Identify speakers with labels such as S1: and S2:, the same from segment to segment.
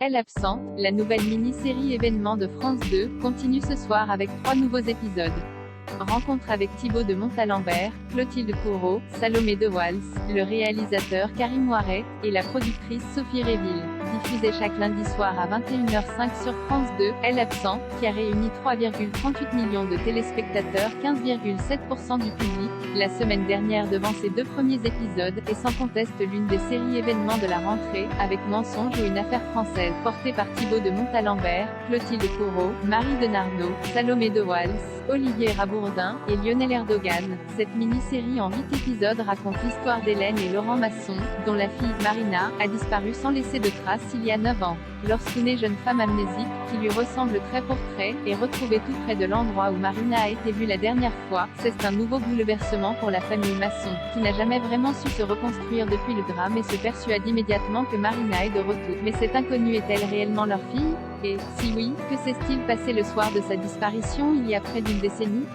S1: Elle absente, la nouvelle mini-série événement de France 2, continue ce soir avec 3 nouveaux épisodes. Rencontre avec Thibaut de Montalembert, Clotilde Courreau, Salomé de Wals, le réalisateur Karim Ouaret, et la productrice Sophie Réville. Diffusée chaque lundi soir à 21h05 sur France 2, Elle absente, qui a réuni 3,38 millions de téléspectateurs, 15,7% du public, la semaine dernière devant ses 2 premiers épisodes, est sans conteste l'une des séries événements de la rentrée, avec Mensonge ou Une affaire française, portée par Thibaut de Montalembert, Clotilde Courreau, Marie Denarnaud, Salomé de Wals, Olivier Rabourdin, et Lionel Erdogan. Cette mini-série en 8 épisodes raconte l'histoire d'Hélène et Laurent Masson, dont la fille, Marina, a disparu sans laisser de traces il y a 9 ans. Lorsqu'une jeune femme amnésique, qui lui ressemble trait pour trait, est retrouvée tout près de l'endroit où Marina a été vue la dernière fois, c'est un nouveau bouleversement pour la famille Masson, qui n'a jamais vraiment su se reconstruire depuis le drame et se persuade immédiatement que Marina est de retour. Mais cette inconnue est-elle réellement leur fille? Et, si oui, que s'est-il passé le soir de sa disparition il y a près d'une décennie?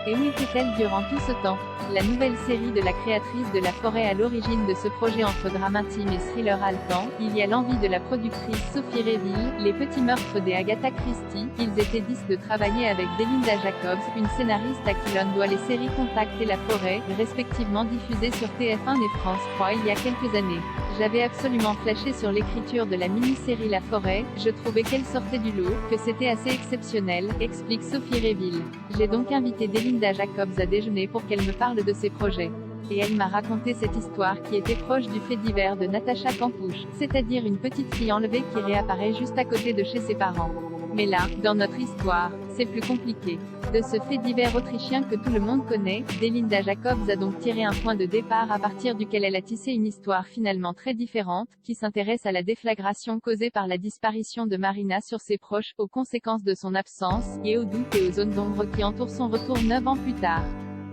S1: Et où était-elle durant tout ce temps? La nouvelle série de la créatrice de La Forêt à l'origine de ce projet entre drame intime et thriller haletant, il y a l'envie de la productrice Sophie Réville, les petits meurtres des Agatha Christie, ils étaient 10 de travailler avec Delinda Jacobs, une scénariste à qui l'on doit les séries Contact et La Forêt, respectivement diffusées sur TF1 et France 3 il y a quelques années. J'avais absolument flashé sur l'écriture de la mini-série La Forêt, je trouvais qu'elle sortait du lot, que c'était assez exceptionnel, explique Sophie Réville. J'ai donc invité Delinda Jacobs à déjeuner pour qu'elle me parle de ses projets. Et elle m'a raconté cette histoire qui était proche du fait divers de Natacha Campouche, c'est-à-dire une petite fille enlevée qui réapparaît juste à côté de chez ses parents. Mais là, dans notre histoire, c'est plus compliqué. De ce fait divers autrichien que tout le monde connaît, Delinda Jacobs a donc tiré un point de départ à partir duquel elle a tissé une histoire finalement très différente, qui s'intéresse à la déflagration causée par la disparition de Marina sur ses proches, aux conséquences de son absence, et aux doutes et aux zones d'ombre qui entourent son retour 9 ans plus tard.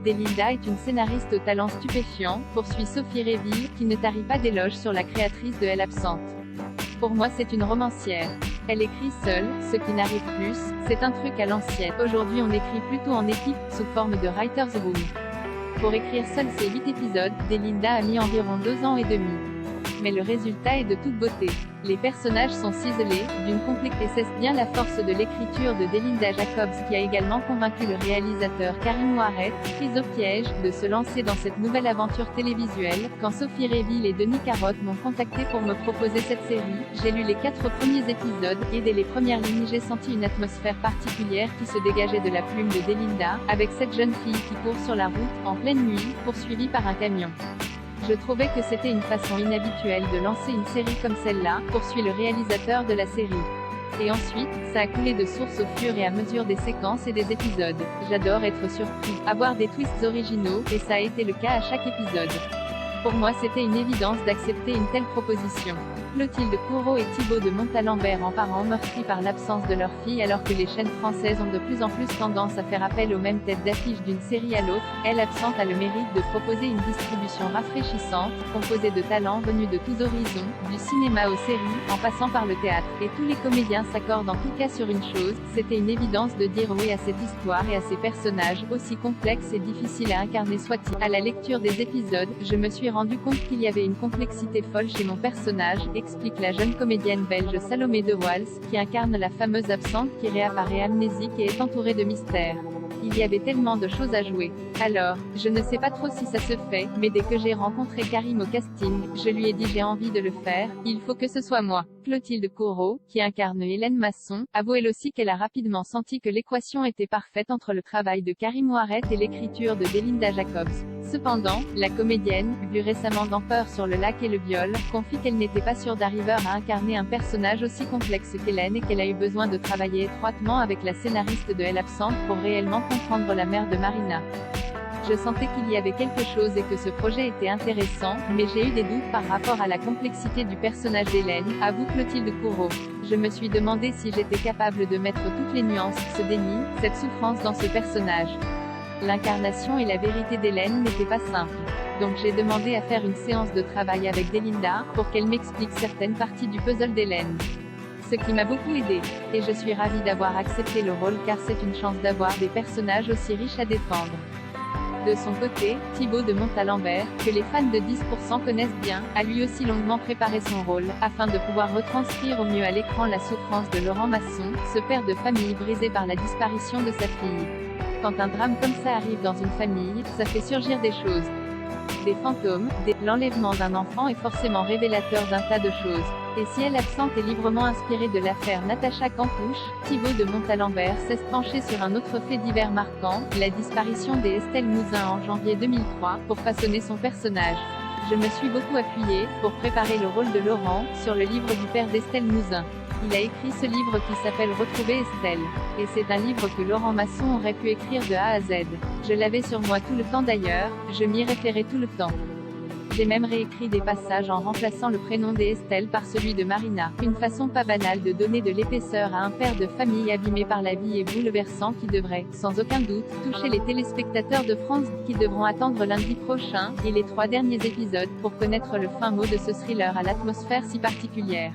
S1: Delinda est une scénariste au talent stupéfiant, poursuit Sophie Réville, qui ne tarit pas d'éloges sur la créatrice de Elle absente. Pour moi c'est une romancière. Elle écrit seule, ce qui n'arrive plus, c'est un truc à l'ancienne. Aujourd'hui on écrit plutôt en équipe, sous forme de writer's room. Pour écrire seule ces 8 épisodes, Delinda a mis environ 2 ans et demi. Mais le résultat est de toute beauté. Les personnages sont ciselés, d'une complexité. Et c'est bien la force de l'écriture de Delinda Jacobs qui a également convaincu le réalisateur Karim Ouaret, pris au piège, de se lancer dans cette nouvelle aventure télévisuelle. Quand Sophie Réville et Denis Carotte m'ont contacté pour me proposer cette série, j'ai lu les 4 premiers épisodes, et dès les premières lignes j'ai senti une atmosphère particulière qui se dégageait de la plume de Delinda, avec cette jeune fille qui court sur la route, en pleine nuit, poursuivie par un camion. Je trouvais que c'était une façon inhabituelle de lancer une série comme celle-là, poursuit le réalisateur de la série. Et ensuite, ça a coulé de source au fur et à mesure des séquences et des épisodes. J'adore être surpris, avoir des twists originaux, et ça a été le cas à chaque épisode. Pour moi c'était une évidence d'accepter une telle proposition. Clotilde Courreau et Thibaut de Montalembert en parents meurtris par l'absence de leur fille alors que les chaînes françaises ont de plus en plus tendance à faire appel aux mêmes têtes d'affiche d'une série à l'autre, Elle absente a le mérite de proposer une distribution rafraîchissante, composée de talents venus de tous horizons, du cinéma aux séries, en passant par le théâtre. Et tous les comédiens s'accordent en tout cas sur une chose, c'était une évidence de dire oui à cette histoire et à ces personnages, aussi complexes et difficiles à incarner soient-ils. À la lecture des épisodes, je me suis rendu compte qu'il y avait une complexité folle chez mon personnage, explique la jeune comédienne belge Salomé de Wals, qui incarne la fameuse absente qui réapparaît amnésique et est entourée de mystères. Il y avait tellement de choses à jouer. Alors, je ne sais pas trop si ça se fait, mais dès que j'ai rencontré Karim au casting, je lui ai dit j'ai envie de le faire, il faut que ce soit moi. Clotilde Courreau, qui incarne Hélène Masson, avoue elle aussi qu'elle a rapidement senti que l'équation était parfaite entre le travail de Karim Ouaret et l'écriture de Delinda Jacobs. Cependant, la comédienne, vue récemment dans Peur sur le lac et le viol, confie qu'elle n'était pas sûre d'arriver à incarner un personnage aussi complexe qu'Hélène et qu'elle a eu besoin de travailler étroitement avec la scénariste de Elle absente pour réellement comprendre la mère de Marina. Je sentais qu'il y avait quelque chose et que ce projet était intéressant, mais j'ai eu des doutes par rapport à la complexité du personnage d'Hélène, avoue Clotilde Courreau. Je me suis demandé si j'étais capable de mettre toutes les nuances, ce déni, cette souffrance dans ce personnage. L'incarnation et la vérité d'Hélène n'étaient pas simples. Donc j'ai demandé à faire une séance de travail avec Delinda, pour qu'elle m'explique certaines parties du puzzle d'Hélène. Ce qui m'a beaucoup aidé. Et je suis ravie d'avoir accepté le rôle car c'est une chance d'avoir des personnages aussi riches à défendre. De son côté, Thibaut de Montalembert, que les fans de 10% connaissent bien, a lui aussi longuement préparé son rôle, afin de pouvoir retranscrire au mieux à l'écran la souffrance de Laurent Masson, ce père de famille brisé par la disparition de sa fille. Quand un drame comme ça arrive dans une famille, ça fait surgir des choses. Des fantômes, l'enlèvement d'un enfant est forcément révélateur d'un tas de choses. Et si elle absente est librement inspirée de l'affaire Natacha Campouche, Thibaut de Montalembert s'est penché sur un autre fait divers marquant, la disparition des Estelle Mouzin en janvier 2003, pour façonner son personnage. Je me suis beaucoup appuyé, pour préparer le rôle de Laurent, sur le livre du père d'Estelle Mouzin. Il a écrit ce livre qui s'appelle Retrouver Estelle. Et c'est un livre que Laurent Masson aurait pu écrire de A à Z. Je l'avais sur moi tout le temps d'ailleurs, je m'y référais tout le temps. J'ai même réécrit des passages en remplaçant le prénom d'Estelle par celui de Marina. Une façon pas banale de donner de l'épaisseur à un père de famille abîmé par la vie et bouleversant qui devrait, sans aucun doute, toucher les téléspectateurs de France, qui devront attendre lundi prochain, et les 3 derniers épisodes, pour connaître le fin mot de ce thriller à l'atmosphère si particulière.